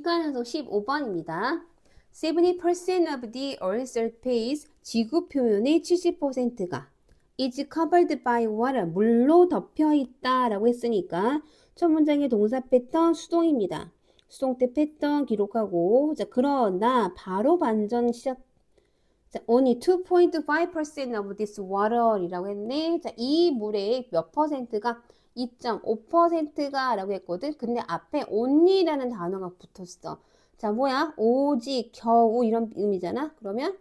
습관에서 15번입니다. 70% of the Earth's surface, 지구 표면의 70%가 is covered by water, 물로 덮여 있다 라고 했으니까 첫 문장의 동사 패턴 수동입니다. 수동 때 패턴 기록하고, 자, 그러나 바로 반전 시작. 자, only 2.5% of this water 이라고 했네. 자, 이 물의 몇 퍼센트가 2.5%가 라고 했거든. 근데 앞에 only라는 단어가 붙었어. 자, 뭐야? 오직, 겨우 이런 의미잖아. 그러면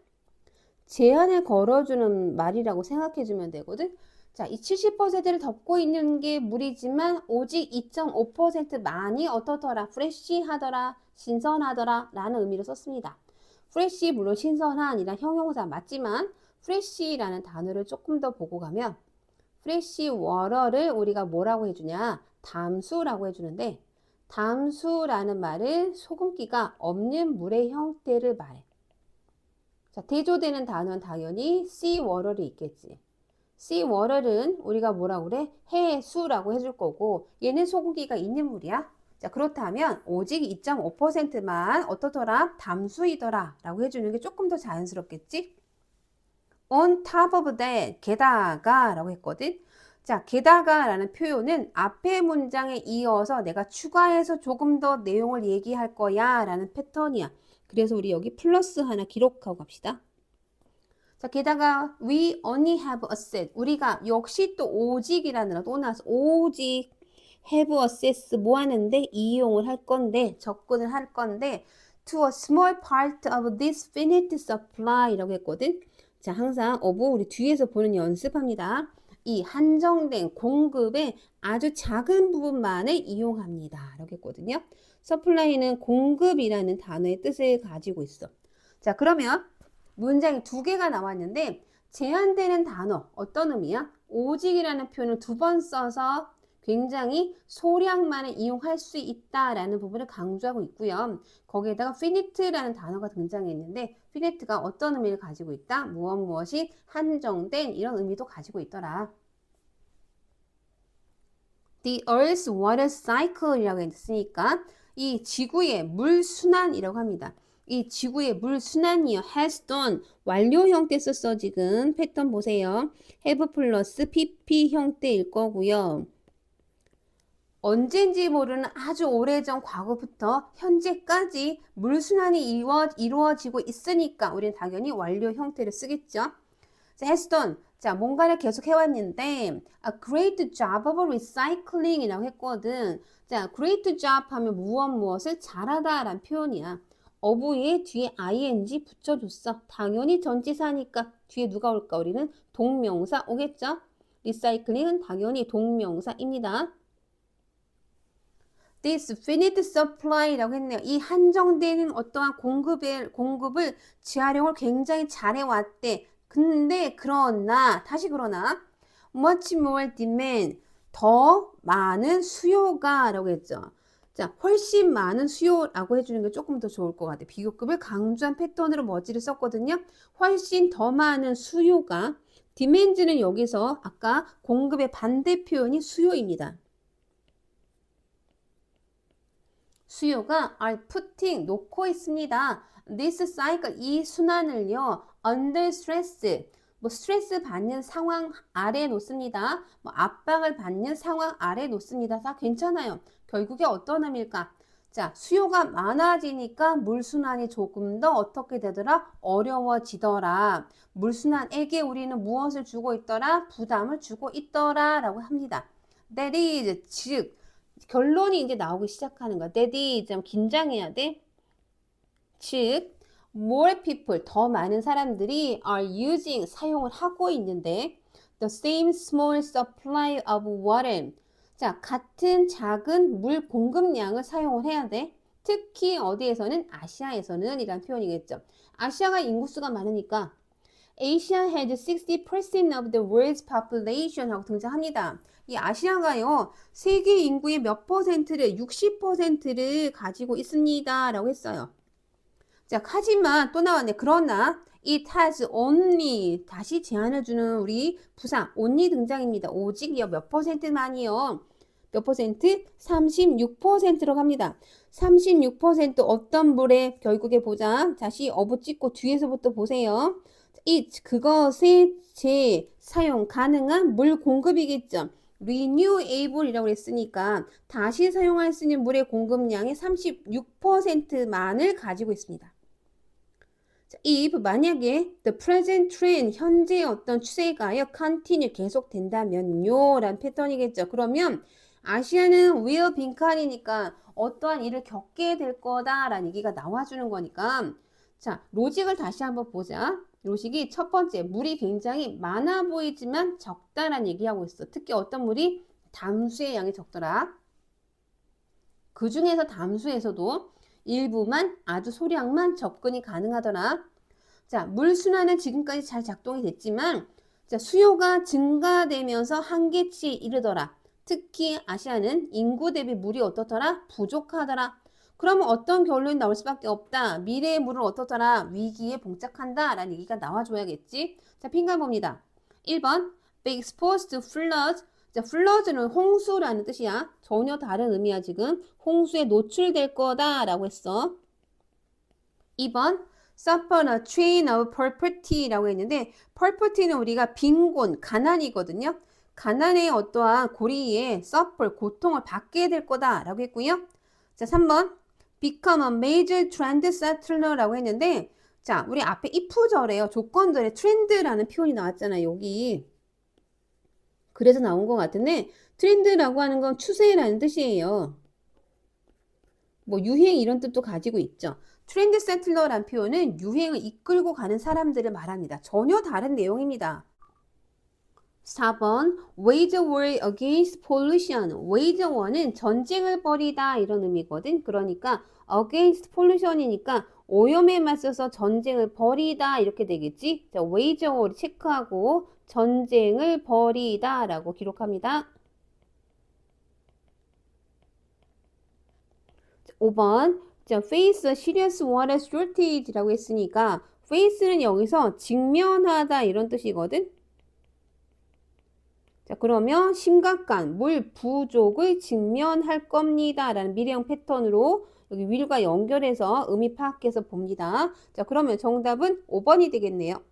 제한을 걸어주는 말이라고 생각해주면 되거든. 자, 이 70%를 덮고 있는 게 물이지만 오직 2.5%만이 어떻더라? 프레쉬하더라, 신선하더라 라는 의미로 썼습니다. 프레쉬 물론 신선한이란 형용사 맞지만 프레쉬라는 단어를 조금 더 보고 가면 프레쉬 워터를 우리가 뭐라고 해주냐? 담수라고 해주는데 담수라는 말은 소금기가 없는 물의 형태를 말해. 자, 대조되는 단어는 당연히 sea water이 있겠지. sea water는 우리가 뭐라고 그래? 해수라고 해줄 거고 얘는 소금기가 있는 물이야. 자, 그렇다면 오직 2.5%만 어떻더라? 담수이더라 라고 해주는 게 조금 더 자연스럽겠지? on top of that, 게다가 라고 했거든. 자, 게다가 라는 표현은 앞에 문장에 이어서 내가 추가해서 조금 더 내용을 얘기할 거야 라는 패턴이야. 그래서 우리 여기 플러스 하나 기록하고 갑시다. 자, 게다가 we only have a set. 우리가 역시 또 오직이라는 또 나서 오직 have access 뭐 하는데 이용을 할 건데 접근을 할 건데 to a small part of this finite supply라고 했거든. 자, 항상 of 우리 뒤에서 보는 연습합니다. 이 한정된 공급의 아주 작은 부분만을 이용합니다. 이렇게 했거든요. supply는 공급이라는 단어의 뜻을 가지고 있어. 자, 그러면 문장이 두 개가 나왔는데 제한되는 단어 어떤 의미야? 오직이라는 표현을 두 번 써서 굉장히 소량만을 이용할 수 있다라는 부분을 강조하고 있고요. 거기에다가 finite라는 단어가 등장했는데 finite가 어떤 의미를 가지고 있다? 무엇이 한정된 이런 의미도 가지고 있더라. The Earth's water cycle이라고 했으니까 이 지구의 물 순환이라고 합니다. 이 지구의 물 순환이요. has done 완료 형태 썼어 지금 패턴 보세요. have 플러스 pp 형태일 거고요. 언젠지 모르는 아주 오래전 과거부터 현재까지 물 순환이 이루어지고 있으니까 우리는 당연히 완료 형태를 쓰겠죠. 자, has done. 자, 뭔가를 계속 해왔는데 a great job of recycling 이라고 했거든. 자, great job 하면 무엇을 잘하다 라는 표현이야. of에 뒤에 ing 붙여줬어. 당연히 전치사니까 뒤에 누가 올까? 우리는 동명사 오겠죠? recycling은 당연히 동명사입니다. This finite supply라고 했네요. 이 한정되는 어떠한 공급을 재활용을 굉장히 잘해왔대. 근데 그러나 much more demand 더 많은 수요가 라고 했죠. 자, 훨씬 많은 수요라고 해주는 게 조금 더 좋을 것 같아. 비교급을 강조한 패턴으로 뭐지를 썼거든요. 훨씬 더 많은 수요가 demand는 여기서 아까 공급의 반대 표현이 수요입니다. 수요가 are putting 놓고 있습니다. This cycle 이 순환을요 under stress 뭐 스트레스 받는 상황 아래 놓습니다. 뭐 압박을 받는 상황 아래 놓습니다. 다 괜찮아요. 결국에 어떤 의미일까? 자, 수요가 많아지니까 물순환이 조금 더 어떻게 되더라? 어려워지더라. 물순환에게 우리는 무엇을 주고 있더라? 부담을 주고 있더라 라고 합니다. That is, 즉 결론이 이제 나오기 시작하는 거야. That is, 좀 긴장해야 돼. 즉 more people, 더 많은 사람들이 are using, 사용을 하고 있는데 the same small supply of water. 자, 같은 작은 물 공급량을 사용을 해야 돼. 특히 어디에서는? 아시아에서는 이란 표현이겠죠. 아시아가 인구수가 많으니까 Asia has 60% of the world's population 하고 등장합니다. 이 아시아가요, 세계 인구의 몇 퍼센트를, 60%를 가지고 있습니다. 라고 했어요. 자, 하지만 또 나왔네. 그러나 it has only 다시 제한을 주는 우리 부사 only 등장입니다. 오직 몇 퍼센트만이요. 몇 퍼센트? 36%로 갑니다. 36% 어떤 물에 결국에 보자. 다시 어부 찍고 뒤에서부터 보세요. 그것에 재사용 가능한 물 공급이겠죠. renewable이라고 했으니까 다시 사용할 수 있는 물의 공급량의 36%만을 가지고 있습니다. 자, if 만약에 the present trend 현재의 어떤 추세가요 continue 계속된다면요 라는 패턴이겠죠. 그러면 아시아는 will 빈칸이니까 어떠한 일을 겪게 될 거다라는 얘기가 나와주는 거니까 자 로직을 다시 한번 보자. 로직이 첫 번째 물이 굉장히 많아 보이지만 적다라는 얘기하고 있어. 특히 어떤 물이 담수의 양이 적더라. 그 중에서 담수에서도 일부만 아주 소량만 접근이 가능하더라. 자, 물 순환은 지금까지 잘 작동이 됐지만 자, 수요가 증가되면서 한계치에 이르더라. 특히 아시아는 인구 대비 물이 어떻더라? 부족하더라. 그러면 어떤 결론이 나올 수밖에 없다. 미래의 물은 어떻더라? 위기에 봉착한다. 라는 얘기가 나와줘야겠지. 자, 핀가 봅니다. 1번 be exposed to floods. 자, flood는 홍수라는 뜻이야. 전혀 다른 의미야 지금. 홍수에 노출될 거다라고 했어. 2번 suffer a train of poverty라고 했는데 poverty는 우리가 빈곤, 가난이거든요. 가난의 어떠한 고리에 suffer, 고통을 받게 될 거다라고 했고요. 자, 3번 become a major trend setter라고 했는데 자, 우리 앞에 if절에요. 조건절에 트렌드라는 표현이 나왔잖아요. 여기. 그래서 나온 것 같은데 트렌드라고 하는 건 추세라는 뜻이에요. 뭐 유행 이런 뜻도 가지고 있죠. 트렌드 세틀러라는 표현은 유행을 이끌고 가는 사람들을 말합니다. 전혀 다른 내용입니다. 4번 wage war against pollution. wage war는 전쟁을 벌이다 이런 의미거든. 그러니까 against pollution이니까 오염에 맞서서 전쟁을 벌이다 이렇게 되겠지. 자, wage war 체크하고 전쟁을 벌이다 라고 기록합니다. 5번 자, face a serious water shortage라고 했으니까 face는 여기서 직면하다 이런 뜻이거든. 자, 그러면 심각한 물 부족을 직면할 겁니다. 라는 미래형 패턴으로 여기 will과 연결해서 의미 파악해서 봅니다. 자, 그러면 정답은 5번이 되겠네요.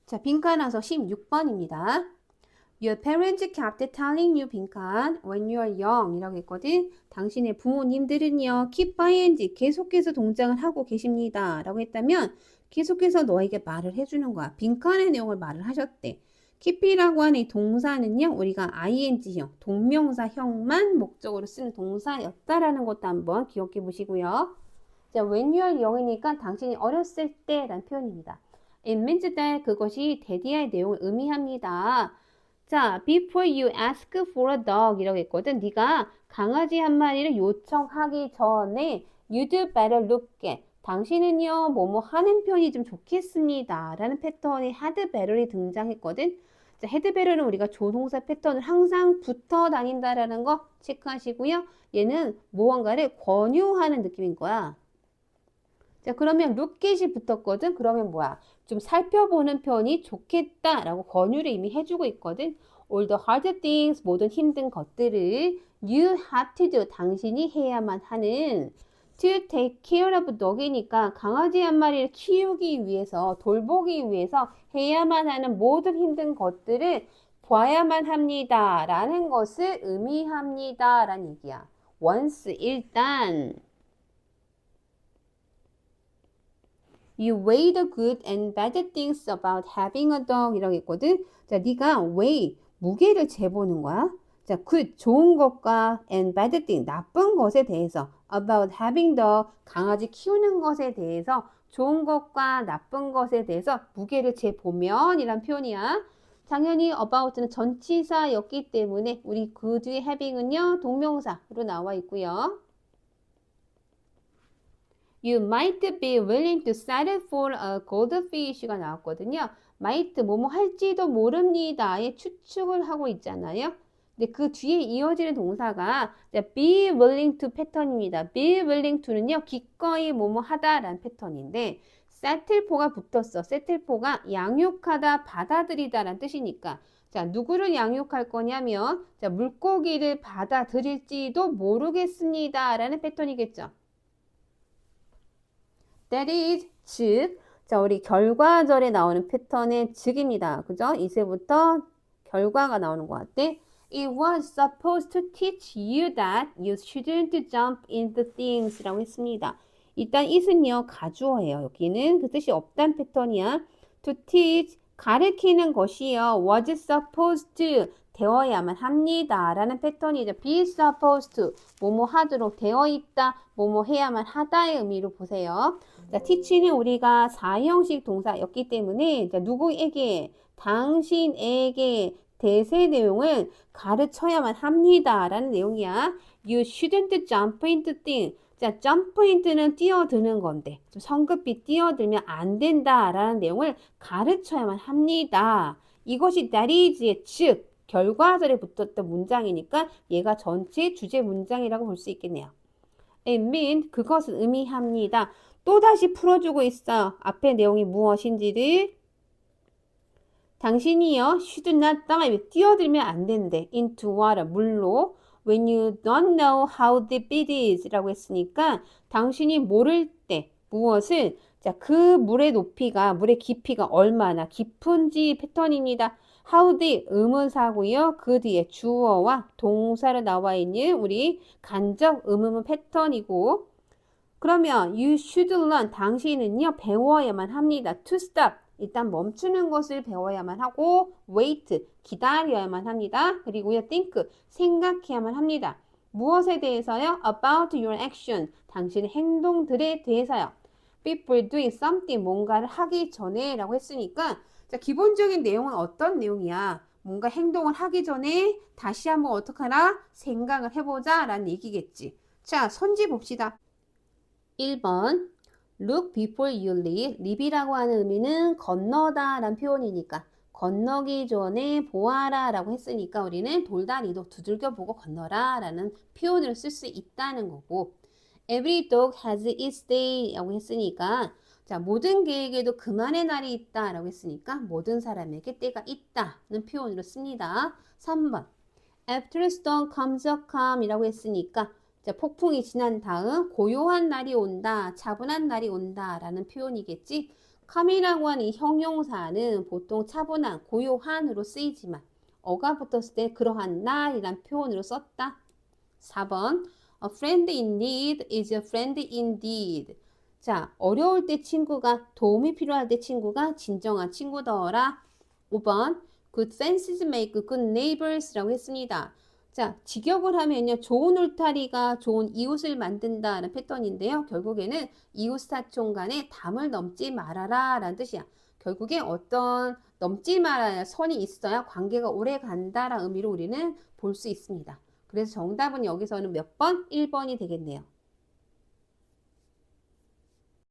자, 빈칸와서 16번입니다. Your parents kept telling you 빈칸 when you are young 이라고 했거든. 당신의 부모님들은요 keep ing 계속해서 동작을 하고 계십니다 라고 했다면 계속해서 너에게 말을 해주는 거야. 빈칸의 내용을 말을 하셨대. keep이라고 하는 이 동사는요 우리가 ing형 동명사형만 목적으로 쓰는 동사였다라는 것도 한번 기억해 보시고요. 자, when you are young이니까 당신이 어렸을 때 라는 표현입니다. It means that 그것이 대디의 내용을 의미합니다. 자, before you ask for a dog 이라고 했거든. 네가 강아지 한 마리를 요청하기 전에 you'd better look at. 당신은요, 뭐뭐 하는 편이 좀 좋겠습니다. 라는 패턴이 had better이 등장했거든. 자, had better는 우리가 조동사 패턴을 항상 붙어 다닌다라는 거 체크하시고요. 얘는 무언가를 권유하는 느낌인 거야. 자, 그러면 look at이 붙었거든. 그러면 뭐야? 좀 살펴보는 편이 좋겠다라고 권유를 이미 해주고 있거든. All the hard things, 모든 힘든 것들을 you have to do, 당신이 해야만 하는 to take care of dog이니까 강아지 한 마리를 키우기 위해서, 돌보기 위해서 해야만 하는 모든 힘든 것들을 봐야만 합니다. 라는 것을 의미합니다. 라는 얘기야. once, 일단 You weigh the good and bad things about having a dog 이라고 했거든. 자, 네가 weigh, 무게를 재보는 거야. 자, good, 좋은 것과 and bad thing, 나쁜 것에 대해서 about having dog, 강아지 키우는 것에 대해서 좋은 것과 나쁜 것에 대해서 무게를 재보면 이란 표현이야. 당연히 about는 전치사였기 때문에 우리 그 뒤에 having은요 동명사로 나와 있고요. You might be willing to settle for a goldfish가 나왔거든요. might 뭐뭐 할지도 모릅니다의 추측을 하고 있잖아요. 근데 그 뒤에 이어지는 동사가 be willing to 패턴입니다. be willing to는요 기꺼이 뭐뭐 하다라는 패턴인데 settle for가 붙었어. settle for가 양육하다, 받아들이다라는 뜻이니까 자, 누구를 양육할 거냐면, 자, 물고기를 받아들일지도 모르겠습니다. 라는 패턴이겠죠. That is, 즉. 자, 우리 결과절에 나오는 패턴의 즉입니다. 그죠? 이제부터 결과가 나오는 것 같아. It was supposed to teach you that you shouldn't jump into things 라고 했습니다. 일단 it은요, 가주어예요. 여기는 그 뜻이 없단 패턴이야. To teach, 가르치는 것이요. was supposed to, 되어야만 합니다. 라는 패턴이죠. be supposed to, 뭐뭐 하도록 되어 있다, 뭐뭐 해야만 하다의 의미로 보세요. 자, teach는 우리가 4형식 동사였기 때문에 자, 누구에게, 당신에게 대세 내용을 가르쳐야만 합니다. 라는 내용이야. You shouldn't jump into things. 자, jump into는 뛰어드는 건데 좀 성급히 뛰어들면 안 된다. 라는 내용을 가르쳐야만 합니다. 이것이 that is의 즉, 결과절에 붙었던 문장이니까 얘가 전체 주제 문장이라고 볼 수 있겠네요. It means, 그것을 의미합니다. 또다시 풀어주고 있어요. 앞에 내용이 무엇인지를. 당신이요, should not dive, 뛰어들면 안 된대. into water, 물로. when you don't know how deep it is 라고 했으니까 당신이 모를 때 무엇을, 자, 그 물의 높이가, 물의 깊이가 얼마나 깊은지 패턴입니다. how deep, 의문사고요. 그 뒤에 주어와 동사로 나와 있는 우리 간접 의문문 패턴이고, 그러면 you should learn, 당신은요 배워야만 합니다. to stop, 일단 멈추는 것을 배워야만 하고, wait, 기다려야만 합니다. 그리고요 think, 생각해야만 합니다. 무엇에 대해서요? about your action, 당신의 행동들에 대해서요. before doing something, 뭔가를 하기 전에 라고 했으니까, 자, 기본적인 내용은 어떤 내용이야? 뭔가 행동을 하기 전에 다시 한번 어떻게 하나 생각을 해보자 라는 얘기겠지. 자, 선지 봅시다. 1번 look before you leap. leap이라고 하는 의미는 건너다 라는 표현이니까 건너기 전에 보아라 라고 했으니까 우리는 돌다리도 두들겨 보고 건너라 라는 표현을 쓸 수 있다는 거고, every dog has its day 라고 했으니까, 자, 모든 개에게도 그만의 날이 있다 라고 했으니까 모든 사람에게 때가 있다는 표현으로 씁니다. 3번 after storm comes a calm 이라고 했으니까, 자, 폭풍이 지난 다음 고요한 날이 온다, 차분한 날이 온다 라는 표현이겠지. calm이라고 하는 이 형용사는 보통 차분한, 고요한으로 쓰이지만 어가 붙었을 때 그러한 날이란 표현으로 썼다. 4번 A friend in need is a friend indeed. 자, 어려울 때 친구가, 도움이 필요할 때 친구가 진정한 친구더라. 5번 Good fences make good neighbors 라고 했습니다. 자, 직역을 하면요, 좋은 울타리가 좋은 이웃을 만든다는 패턴인데요. 결국에는 이웃사촌 간에 담을 넘지 말아라 라는 뜻이야. 결국에 어떤 넘지 말아야 선이 있어야 관계가 오래 간다라는 의미로 우리는 볼 수 있습니다. 그래서 정답은 여기서는 몇 번? 1번이 되겠네요.